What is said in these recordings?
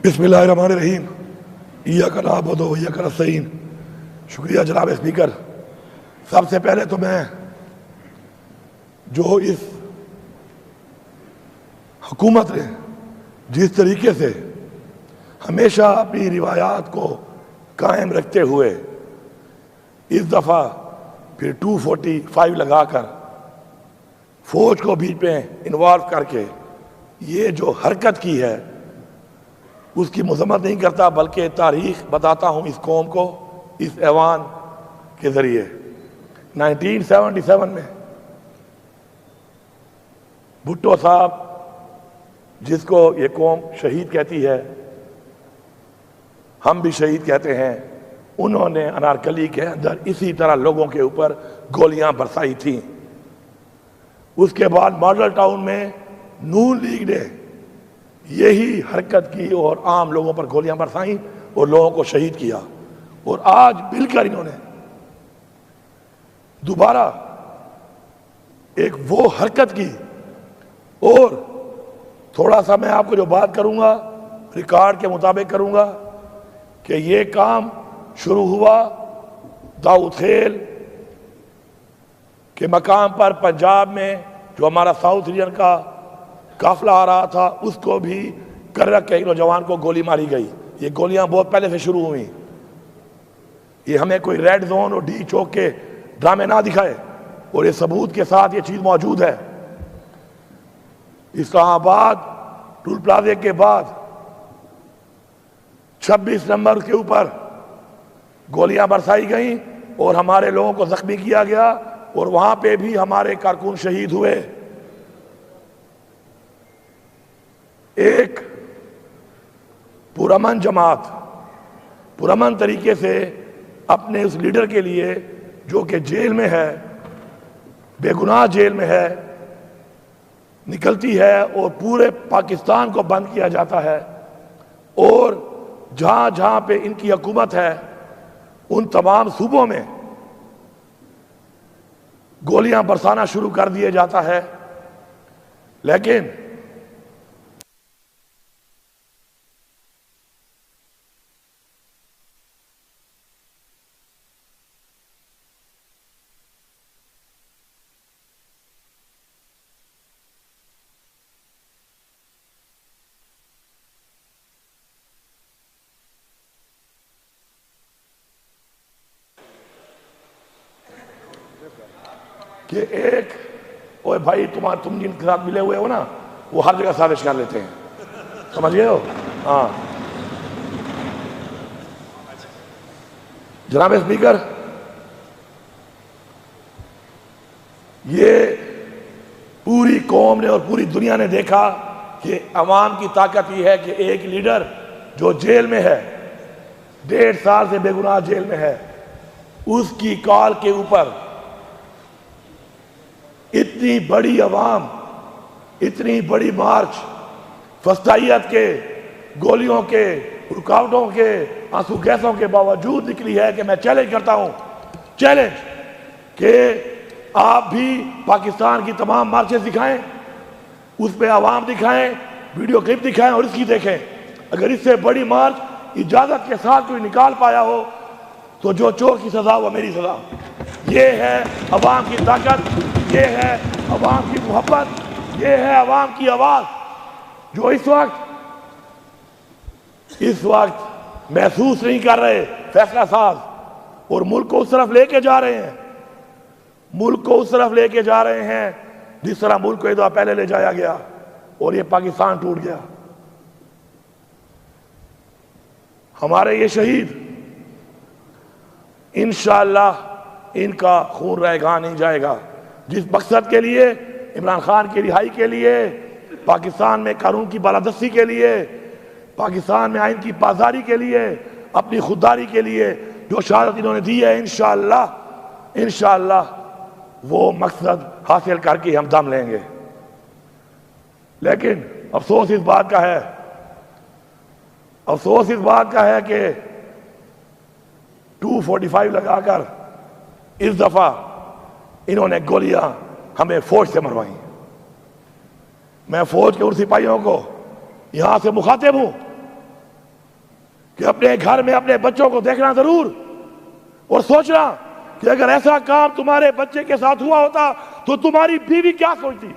بسم اللہ الرحمن الرحیم۔ ایاک نعبد و ایاک نستعین۔ شکریہ جناب اسپیکر۔ سب سے پہلے تو میں جو اس حکومت نے جس طریقے سے ہمیشہ اپنی روایات کو قائم رکھتے ہوئے اس دفعہ پھر 245 لگا کر فوج کو بیچ میں انوالو کر کے یہ جو حرکت کی ہے اس کی مذمت نہیں کرتا، بلکہ تاریخ بتاتا ہوں اس قوم کو اس ایوان کے ذریعے۔ 1977 میں بھٹو صاحب، جس کو یہ قوم شہید کہتی ہے، ہم بھی شہید کہتے ہیں، انہوں نے انارکلی کے اندر اسی طرح لوگوں کے اوپر گولیاں برسائی تھیں۔ اس کے بعد ماڈل ٹاؤن میں نون لیگ نے یہی حرکت کی اور عام لوگوں پر گولیاں برسائیں اور لوگوں کو شہید کیا، اور آج مل کر انہوں نے دوبارہ ایک وہ حرکت کی۔ اور تھوڑا سا میں آپ کو جو بات کروں گا ریکارڈ کے مطابق کروں گا کہ یہ کام شروع ہوا داؤد خیل کے مقام پر پنجاب میں، جو ہمارا ساؤتھ ریجن کا قافلہ آ رہا تھا، اس کو بھی کررک کے ایک نوجوان کو گولی ماری گئی۔ یہ گولیاں بہت پہلے سے شروع ہوئیں۔ یہ ہمیں کوئی ریڈ زون اور ڈی چوک کے ڈرامے نہ دکھائے، اور یہ ثبوت کے ساتھ یہ چیز موجود ہے۔ اسلام آباد ٹول پلازے کے بعد 26 نمبر کے اوپر گولیاں برسائی گئیں اور ہمارے لوگوں کو زخمی کیا گیا، اور وہاں پہ بھی ہمارے کارکن شہید ہوئے۔ ایک پرامن جماعت پرامن طریقے سے اپنے اس لیڈر کے لیے، جو کہ جیل میں ہے، بے گناہ جیل میں ہے، نکلتی ہے اور پورے پاکستان کو بند کیا جاتا ہے، اور جہاں جہاں پہ ان کی حکومت ہے ان تمام صوبوں میں گولیاں برسانا شروع کر دیا جاتا ہے۔ لیکن کہ ایک اوے بھائی تم جن کے ساتھ ملے ہوئے ہو نا، وہ ہر جگہ سازش کر لیتے ہیں، سمجھ گئے ہو؟ ہاں جناب اسپیکر، یہ پوری قوم نے اور پوری دنیا نے دیکھا کہ عوام کی طاقت یہ ہے کہ ایک لیڈر جو جیل میں ہے، 1.5 سال سے بے گناہ جیل میں ہے، اس کی کال کے اوپر اتنی بڑی عوام، اتنی بڑی مارچ، فسطائیت کے، گولیوں کے، رکاوٹوں کے، آنسو گیسوں کے باوجود نکلی ہے کہ میں چیلنج کرتا ہوں، چیلنج کہ آپ بھی پاکستان کی تمام مارچز دکھائیں، اس پہ عوام دکھائیں، ویڈیو کلپ دکھائیں اور اس کی دیکھیں۔ اگر اس سے بڑی مارچ اجازت کے ساتھ کوئی نکال پایا ہو تو جو چور کی سزا وہ میری سزا۔ یہ ہے عوام کی طاقت، یہ ہے عوام کی محبت، یہ ہے عوام کی آواز، جو اس وقت محسوس نہیں کر رہے فیصلہ ساز، اور ملک کو اس طرف لے کے جا رہے ہیں، ملک کو اس طرف لے کے جا رہے ہیں جس طرح ملک کو ایک دفعہ پہلے لے جایا گیا اور یہ پاکستان ٹوٹ گیا۔ ہمارے یہ شہید انشاءاللہ ان کا خون رائگاں نہیں جائے گا۔ جس مقصد کے لیے، عمران خان کی رہائی کے لیے، پاکستان میں قانون کی بالادستی کے لیے، پاکستان میں آئین کی پاسداری کے لیے، اپنی خودداری کے لیے جو شہادت انہوں نے دی ہے، انشاءاللہ وہ مقصد حاصل کر کے ہم دم لیں گے۔ لیکن افسوس اس بات کا ہے کہ 245 لگا کر اس دفعہ انہوں نے گولیاں ہمیں فوج سے مروائیں۔ میں فوج کے ان سپاہیوں کو یہاں سے مخاطب ہوں کہ اپنے گھر میں اپنے بچوں کو دیکھنا ضرور اور سوچنا کہ اگر ایسا کام تمہارے بچے کے ساتھ ہوا ہوتا تو تمہاری بیوی کیا سوچتی،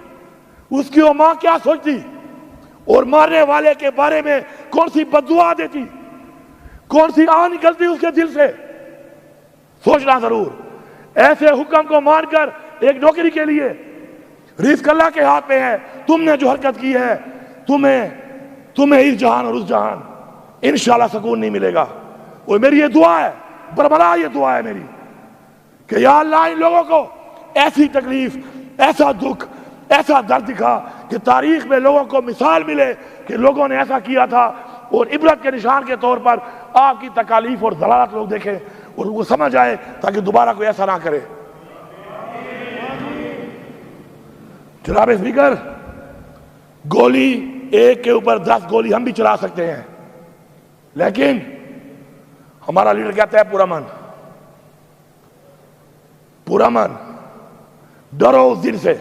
اس کی ماں کیا سوچتی، اور مارنے والے کے بارے میں کون سی بددعا دیتی، کون سی آہ نکلتی اس کے دل سے. سوچنا ضرور. ایسے حکم کو مان کر ایک نوکری کے لیے رزق اللہ کے ہاتھ میں ہے، تم نے جو حرکت کی ہے تمہیں اس جہان اور اس جہان انشاءاللہ سکون نہیں ملے گا. اور میری یہ دعا ہے، برملا یہ دعا ہے میری، کہ یا اللہ ان لوگوں کو ایسی تکلیف، ایسا دکھ، ایسا درد دکھا کہ تاریخ میں لوگوں کو مثال ملے کہ لوگوں نے ایسا کیا تھا، اور عبرت کے نشان کے طور پر آپ کی تکالیف اور ضلالت لوگ دیکھیں اور وہ سمجھ آئے تاکہ دوبارہ کوئی ایسا نہ کرے. جناب اسپیکر، گولی ایک کے اوپر 10 گولی ہم بھی چلا سکتے ہیں، لیکن ہمارا لیڈر کہتا ہے پورا من، پورا من. ڈرو اس دن سے،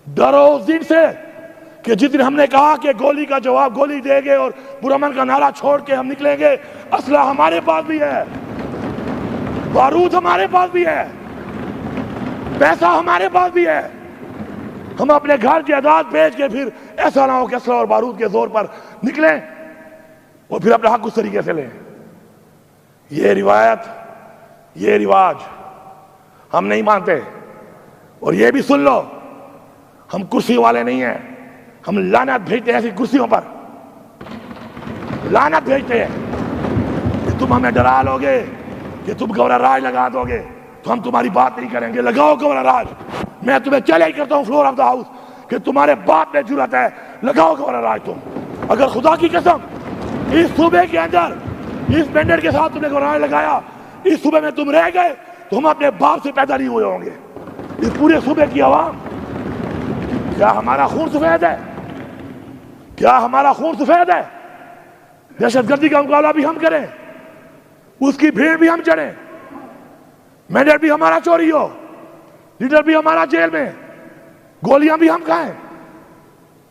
ڈرو اس دن سے کہ جس دن ہم نے کہا کہ گولی کا جواب گولی دیں گے اور پرامن کا نعرہ چھوڑ کے ہم نکلیں گے، اسلحہ ہمارے پاس بھی ہے، بارود ہمارے پاس بھی ہے، پیسہ ہمارے پاس بھی ہے. ہم اپنے گھر جائیداد بیچ کے پھر ایسا نہ ہو کہ اسلحہ اور بارود کے زور پر نکلیں اور پھر اپنا حق اس طریقے سے لیں. یہ روایت، یہ رواج ہم نہیں مانتے. اور یہ بھی سن لو، ہم کرسی والے نہیں ہیں، ہم لعنت بھیجتے ہیں ایسی کرسیوں پر، لعنت بھیجتے ہیں کہ تم ہمیں ڈرا لو گے، کہ تم گورنر راج لگا دو گے تو ہم تمہاری بات نہیں کریں گے. لگاؤ گورنر راج، میں تمہیں چیلنج کرتا ہوں فلور آف دا ہاؤس کہ تمہارے باپ میں جرأت ہے، لگاؤ گورنر راج. تم اگر خدا کی قسم اس صوبے کے اندر اس مینڈیٹ کے ساتھ تم نے گورنر راج لگایا، اس صوبے میں تم رہ گئے تو ہم اپنے باپ سے پیدا نہیں ہوئے ہوں گے. اس پورے صوبے کی عوام، کیا ہمارا خون سفید ہے؟ کیا ہمارا خون سفید ہے؟ دہشت گردی کا مقابلہ بھی ہم کریں، اس کی بھیڑ بھی ہم چڑھیں، مینڈیٹ بھی ہمارا چوری ہو، لیڈر بھی ہمارا جیل میں، گولیاں بھی ہم کھائیں،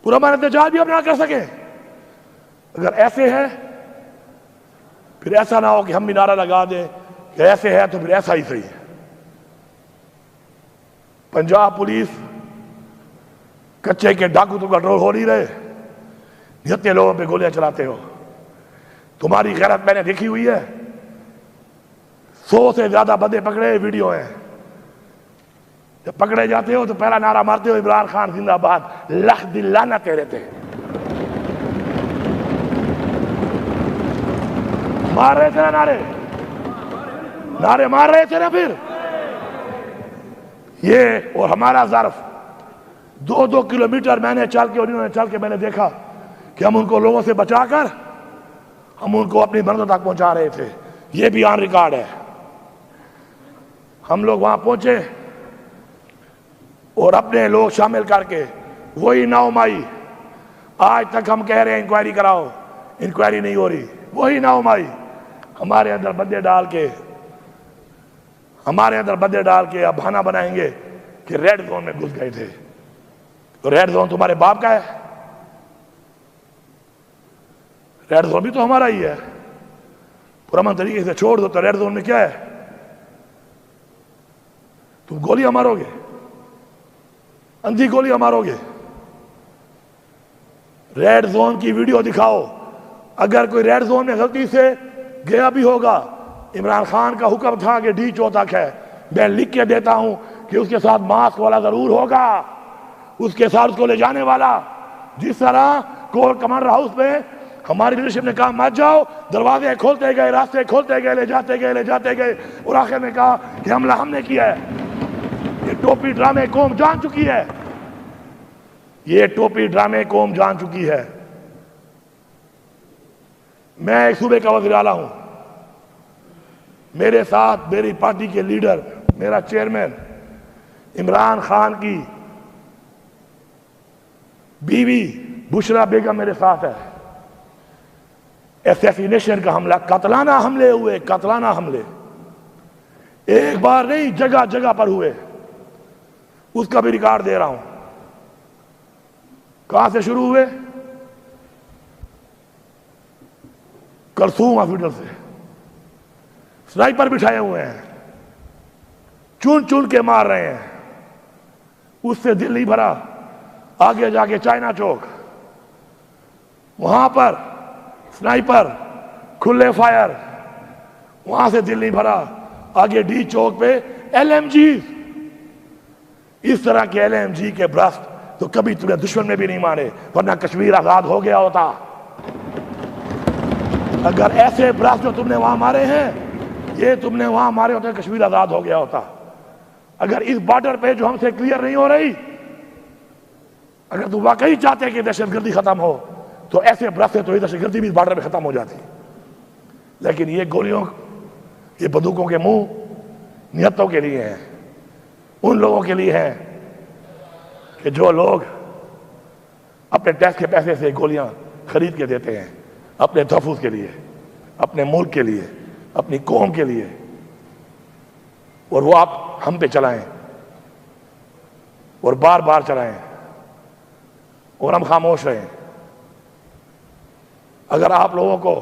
پورا ہمارا احتجاج بھی ہم نہ کر سکیں؟ اگر ایسے ہے پھر ایسا نہ ہو کہ ہم بھی نعرہ لگا دیں کہ ایسے ہے تو پھر ایسا ہی صحیح ہے. پنجاب پولیس کچے کے ڈاکو تو کنٹرول ہو نہیں رہے، جتنے لوگوں پہ گولیاں چلاتے ہو. تمہاری غیرت میں نے دیکھی ہوئی ہے، 100 سے زیادہ بندے پکڑے، ویڈیو ہیں. جب پکڑے جاتے ہو تو پہلا نعرہ مارتے ہو عمران خان زندہ آباد، لکھ دل لانا تیرے تھے. مار رہے تھے نا نعرے مار رہے تھے نا. پھر یہ اور ہمارا ظرف 2 کلومیٹر میں نے چل کے اور انہوں نے چل کے میں نے دیکھا کہ ہم ان کو لوگوں سے بچا کر ہم ان کو اپنی منزل تک پہنچا رہے تھے. یہ بھی آن ریکارڈ ہے. ہم لوگ وہاں پہنچے اور اپنے لوگ شامل کر کے وہی 9 مئی، آج تک ہم کہہ رہے ہیں انکوائری کراؤ، انکوائری نہیں ہو رہی. وہی 9 مئی ہمارے اندر بندے ڈال کے اب بہانہ بنائیں گے کہ ریڈ زون میں گھس گئے تھے. تو ریڈ زون تمہارے باپ کا ہے، ریڈ زون بھی تو ہمارا ہی ہے. پرامن طریقے سے چھوڑ دو تو ریڈ زون میں کیا ہے؟ تم گولیاں مارو گے، اندھی گولیاں مارو گے. ریڈ زون کی ویڈیو دکھاؤ. اگر کوئی ریڈ زون میں غلطی سے گیا بھی ہوگا، عمران خان کا حکم تھا کہ D4 تک ہے، میں لکھ کے دیتا ہوں کہ اس کے ساتھ ماسک والا ضرور ہوگا، اس کے ساتھ اس کو لے جانے والا. جس طرح کور کمانڈر ہاؤس میں ہماری لیڈرشپ نے کہا مت جاؤ، دروازے کھولتے گئے، راستے کھولتے گئے، لے جاتے گئے اور آخر میں کہا کہ حملہ ہم نے کیا ہے. یہ ٹوپی ڈرامے قوم جان چکی ہے، یہ ٹوپی ڈرامے قوم جان چکی ہے. میں ایک صوبے کا وزیر اعلیٰ ہوں، میرے ساتھ میری پارٹی کے لیڈر، میرا چیئرمین عمران خان کی بیوی بشرا بیگم میرے ساتھ ہے. اسیسینیشن کا حملہ، قاتلانہ حملے ہوئے، قاتلانہ حملے ایک بار نہیں، جگہ جگہ پر ہوئے. اس کا بھی ریکارڈ دے رہا ہوں. کہاں سے شروع ہوئے؟ کلثوم ہاسپٹل سے سنائپر بٹھائے ہوئے ہیں، چن چن کے مار رہے ہیں، اس سے دل نہیں بھرا۔ آگے جا کے چائنا چوک، وہاں پر سنائپر کھلے فائر، وہاں سے دل نہیں بھرا۔ آگے ڈی چوک پہ ایل ایم جی، اس طرح کے ایل ایم جی کے برسٹ تو کبھی تمہیں دشمن میں بھی نہیں مارے، ورنہ کشمیر آزاد ہو گیا ہوتا۔ اگر ایسے برسٹ جو تم نے وہاں مارے ہیں، یہ تم نے وہاں مارے ہوتے کشمیر آزاد ہو گیا ہوتا۔ اگر اس بارڈر پہ جو ہم سے کلیئر نہیں ہو رہی، اگر تم واقعی چاہتے کہ دہشت گردی ختم ہو تو ایسے برسٹ سے تو یہ دہشت گردی بھی اس بارڈر پہ ختم ہو جاتی۔ لیکن یہ گولیوں، یہ بندوقوں کے منہ نیتوں کے لیے ہیں، ان لوگوں کے لیے ہیں کہ جو لوگ اپنے ٹیکس کے پیسے سے گولیاں خرید کے دیتے ہیں اپنے تحفظ کے لیے، اپنے ملک کے لیے، اپنی قوم کے لیے، اور وہ آپ ہم پہ چلائیں اور بار بار چلائیں اور ہم خاموش رہیں۔ اگر آپ لوگوں کو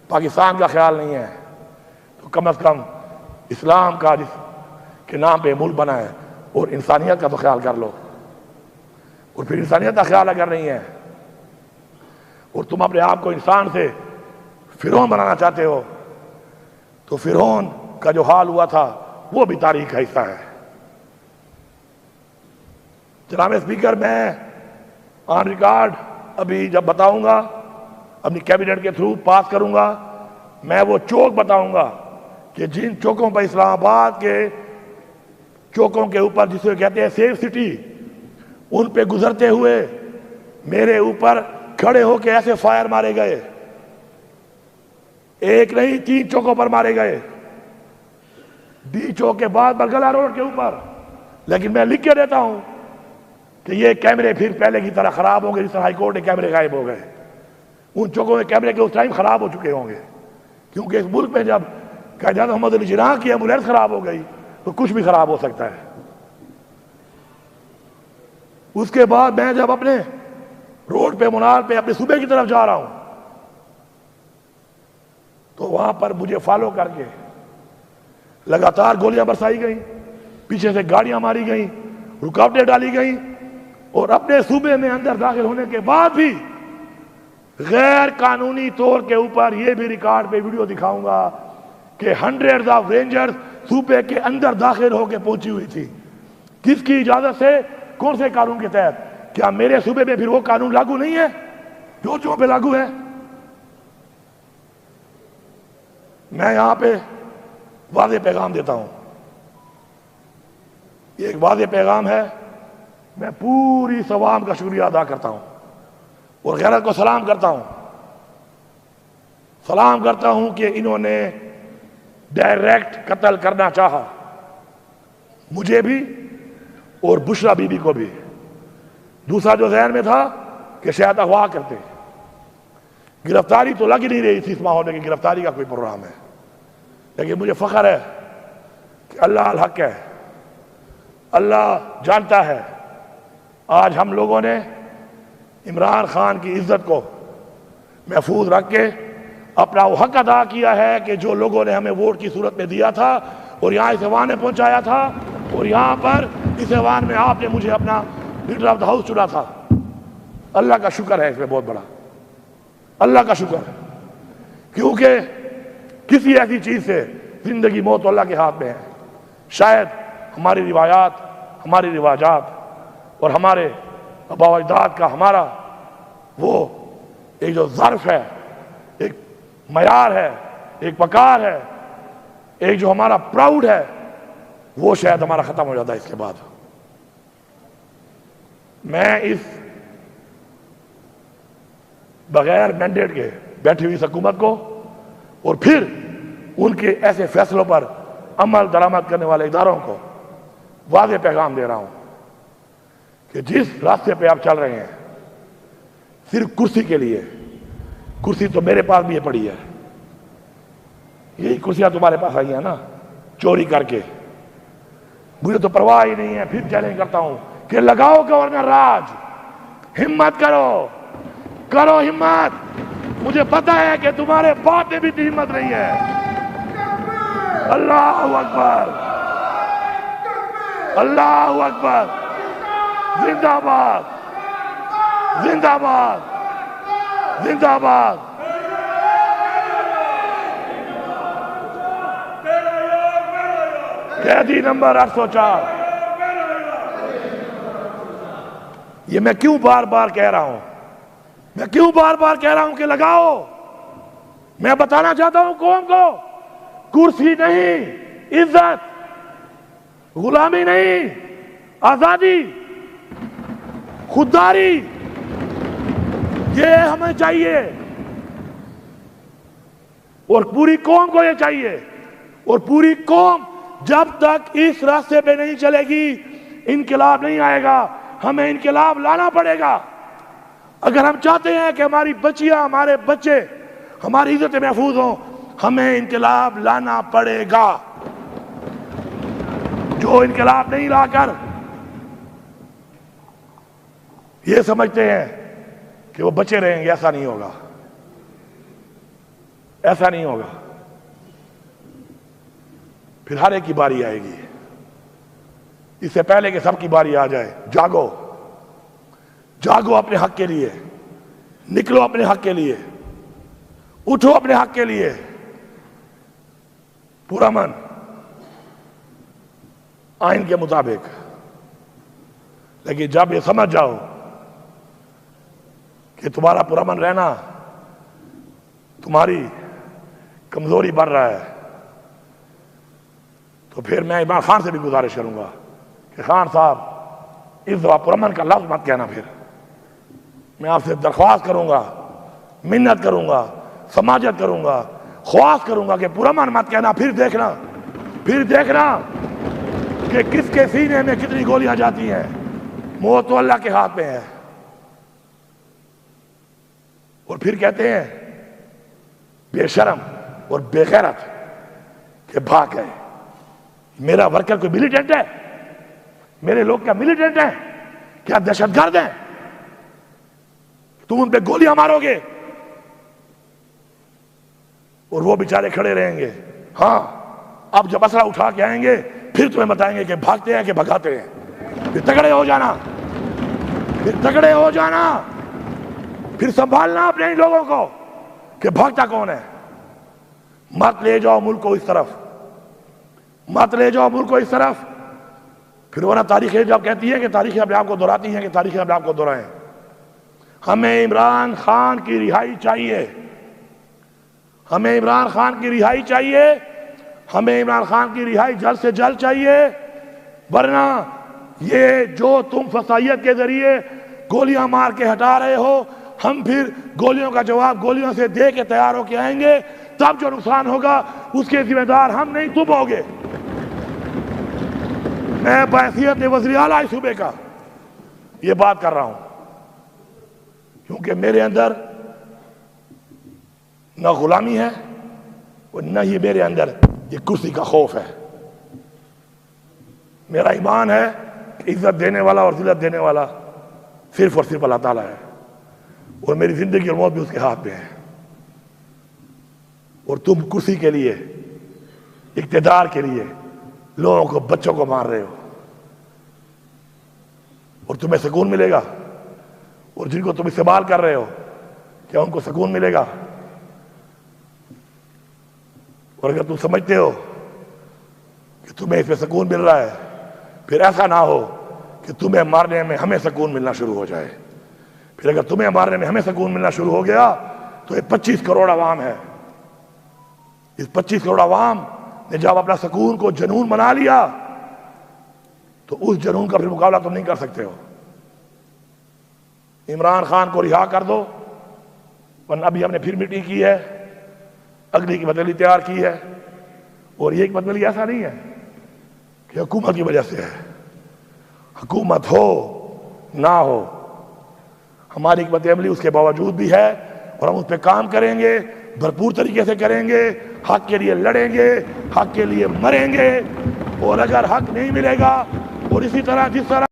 پاکستان کا خیال نہیں ہے تو کم از کم اسلام کا جس کے نام پہ ملک بنا ہے اور انسانیت کا تو خیال کر لو۔ اور پھر انسانیت کا خیال اگر نہیں ہے اور تم اپنے آپ کو انسان سے فرعون بنانا چاہتے ہو تو فرعون کا جو حال ہوا تھا وہ بھی تاریخ کا حصہ ہے۔ جناب اسپیکر، میں آن ریکارڈ ابھی جب بتاؤں گا، اپنی کیبنٹ کے تھرو پاس کروں گا، میں وہ چوک بتاؤں گا کہ جن چوکوں پر اسلام آباد کے چوکوں کے اوپر جسے کہتے ہیں سیف سٹی، ان پہ گزرتے ہوئے میرے اوپر کھڑے ہو کے ایسے فائر مارے گئے، ایک نہیں 3 چوکوں پر مارے گئے، ڈی چوک کے بعد برگلا روڈ کے اوپر۔ لیکن میں لکھ کے دیتا ہوں کہ یہ کیمرے پھر پہلے کی طرح خراب ہوں گے جس طرح ہائی کورٹ کے کیمرے غائب ہو گئے۔ ان چوکوں کے کیمرے کے اس ٹائم خراب ہو چکے ہوں گے، کیونکہ اس ملک میں جب قائد اعظم محمد علی جناح کی ایمبولینس خراب ہو گئی تو کچھ بھی خراب ہو سکتا ہے۔ اس کے بعد میں جب اپنے روڈ پہ منار پہ اپنے صوبے کی طرف جا رہا ہوں تو وہاں پر مجھے فالو کر کے لگاتار گولیاں برسائی گئیں، پیچھے سے گاڑیاں ماری گئیں، رکاوٹیں ڈالی گئیں، اور اپنے صوبے میں اندر داخل ہونے کے بعد بھی غیر قانونی طور کے اوپر یہ بھی ریکارڈ پہ ویڈیو دکھاؤں گا کہ ہنڈریڈز آف رینجرز صوبے کے اندر داخل ہو کے پہنچی ہوئی تھی۔ کس کی اجازت سے؟ کون سے قانون کے تحت؟ کیا میرے صوبے میں پھر وہ قانون لاگو نہیں ہے جو پہ لاگو ہے؟ میں یہاں پہ واضح پیغام دیتا ہوں، یہ ایک واضح پیغام ہے۔ میں پوری عوام کا شکریہ ادا کرتا ہوں اور غیرت کو سلام کرتا ہوں کہ انہوں نے ڈائریکٹ قتل کرنا چاہا، مجھے بھی اور بشرا بی بی کو بھی۔ دوسرا جو ذہن میں تھا کہ شاید اغوا کرتے، گرفتاری تو لگ ہی نہیں رہی تھی اس ماحول میں کہ گرفتاری کا کوئی پروگرام ہے، لیکن مجھے فخر ہے کہ اللہ الحق ہے، اللہ جانتا ہے۔ آج ہم لوگوں نے عمران خان کی عزت کو محفوظ رکھ کے اپنا وہ حق ادا کیا ہے کہ جو لوگوں نے ہمیں ووٹ کی صورت میں دیا تھا اور یہاں اس ایوان میں پہنچایا تھا، اور یہاں پر اس ایوان میں آپ نے مجھے اپنا لیڈر آف دا ہاؤس چنا تھا۔ اللہ کا شکر ہے، اس میں بہت بڑا اللہ کا شکر ہے، کیونکہ کسی ایسی چیز سے زندگی موت تو اللہ کے ہاتھ میں ہے۔ شاید ہماری روایات، ہماری رواجات اور ہمارے آباء و اجداد کا ہمارا وہ ایک جو ظرف ہے، ایک معیار ہے، ایک وقار ہے، ایک جو ہمارا پراؤڈ ہے، وہ شاید ہمارا ختم ہو جاتا ہے اس کے بعد۔ میں اس بغیر مینڈیٹ کے بیٹھی ہوئی حکومت کو اور پھر ان کے ایسے فیصلوں پر عمل درآمد کرنے والے اداروں کو واضح پیغام دے رہا ہوں کہ جس راستے پہ آپ چل رہے ہیں صرف کرسی کے لیے، کرسی تو میرے پاس بھی پڑی ہے، یہی کرسیاں تمہارے پاس آئی ہیں نا چوری کر کے، مجھے تو پرواہ ہی نہیں ہے۔ پھر چیلنج کرتا ہوں کہ لگاؤ گورنر راج، ہمت کرو ہمت، مجھے پتا ہے کہ تمہارے باپ میں بھی اتنی ہمت نہیں ہے. اللہ اکبر، اللہ اکبر، زندہ باد، زندہ باد، زندہ باد. قیدی نمبر 804. یہ میں کیوں بار بار کہہ رہا ہوں، میں کیوں بار بار کہہ رہا ہوں کہ لگاؤ. میں بتانا چاہتا ہوں قوم کو، کرسی نہیں، عزت، غلامی نہیں، آزادی، خودداری، یہ ہمیں چاہیے اور پوری قوم کو یہ چاہیے. اور پوری قوم جب تک اس راستے پہ نہیں چلے گی انقلاب نہیں آئے گا. ہمیں انقلاب لانا پڑے گا. اگر ہم چاہتے ہیں کہ ہماری بچیاں، ہمارے بچے، ہماری عزت محفوظ ہوں، ہمیں انقلاب لانا پڑے گا. جو انقلاب نہیں لا کر یہ سمجھتے ہیں کہ وہ بچے رہیں گے، ایسا نہیں ہوگا، ایسا نہیں ہوگا. پھر ہر ایک کی باری آئے گی. اس سے پہلے کہ سب کی باری آ جائے، جاگو، جاگو اپنے حق کے لیے، نکلو اپنے حق کے لیے، اٹھو اپنے حق کے لیے. پرامن آئین کے مطابق. لیکن جب یہ سمجھ جاؤ کہ تمہارا پرامن رہنا تمہاری کمزوری بڑھ رہا ہے، تو پھر میں عمران خان سے بھی گزارش کروں گا کہ خان صاحب اس دفعہ پرامن کا لفظ مت کہنا. پھر میں آپ سے درخواست کروں گا، منت کروں گا، سماجت کروں گا، خواست کروں گا کہ پرامن مت کہنا. پھر دیکھنا کہ کس کے سینے میں کتنی گولیاں جاتی ہیں. موت تو اللہ کے ہاتھ میں ہے. اور پھر کہتے ہیں بے شرم اور بے غیرت کہ بھاگ گئے. میرا ورکر کوئی ملیٹنٹ ہے؟ میرے لوگ کیا ملیٹنٹ ہیں؟ کیا دہشت گرد ہیں؟ تم ان پہ گولیاں مارو گے اور وہ بیچارے کھڑے رہیں گے. ہاں، اب جب اسلحہ اٹھا کے آئیں گے پھر تمہیں بتائیں گے کہ بھاگتے ہیں کہ بھگاتے ہیں. پھر تگڑے ہو جانا، پھر تگڑے ہو جانا، پھر سنبھالنا اپنے ان لوگوں کو کہ بھاگتا کون ہے. مت لے جاؤ ملک کو اس طرف، مت لے جاؤ ملک کو اس طرف. پھر ورنہ تاریخیں جب کہتی ہے کہ تاریخیں اپنے آپ کو دہراتی ہیں کہ تاریخیں اپنے آپ کو دہرائیں. ہمیں عمران خان کی رہائی چاہیے، ہمیں عمران خان کی رہائی چاہیے، ہمیں عمران خان کی رہائی جلد سے جلد چاہیے. ورنہ یہ جو تم فسائیت کے ذریعے گولیاں مار کے ہٹا رہے ہو، ہم پھر گولیوں کا جواب گولیوں سے دے کے تیار ہو کے آئیں گے. تب جو نقصان ہوگا اس کے ذمہ دار ہم نہیں، تم ہوگے. میں بحیثیت وزیر اعلیٰ اس صوبے کا یہ بات کر رہا ہوں کیونکہ میرے اندر نہ غلامی ہے اور نہ ہی میرے اندر یہ کرسی کا خوف ہے. میرا ایمان ہے کہ عزت دینے والا اور ذلت دینے والا صرف اور صرف اللہ تعالیٰ ہے، اور میری زندگی اور موت بھی اس کے ہاتھ میں ہے. اور تم کرسی کے لیے، اقتدار کے لیے لوگوں کو، بچوں کو مار رہے ہو، اور تمہیں سکون ملے گا؟ اور جن کو تم استعمال کر رہے ہو کیا ان کو سکون ملے گا؟ اور اگر تم سمجھتے ہو کہ تمہیں اس پہ سکون مل رہا ہے، پھر ایسا نہ ہو کہ تمہیں مارنے میں ہمیں سکون ملنا شروع ہو جائے. پھر اگر تمہیں مارنے میں ہمیں سکون ملنا شروع ہو گیا تو یہ 25 کروڑ عوام ہے. اس 25 کروڑ عوام نے جب اپنا سکون کو جنون بنا لیا تو اس جنون کا پھر مقابلہ تم نہیں کر سکتے ہو. عمران خان کو رہا کر دو، ورنہ ابھی ہم نے پھر میٹنگ کی ہے، اگلی کی بدلی تیار کی ہے. اور یہ ایک بدلی ایسا نہیں ہے کہ حکومت کی وجہ سے ہے. حکومت ہو نہ ہو، ہماری حکمت عملی اس کے باوجود بھی ہے، اور ہم اس پہ کام کریں گے، بھرپور طریقے سے کریں گے، حق کے لیے لڑیں گے، حق کے لیے مریں گے. اور اگر حق نہیں ملے گا اور اسی طرح جس طرح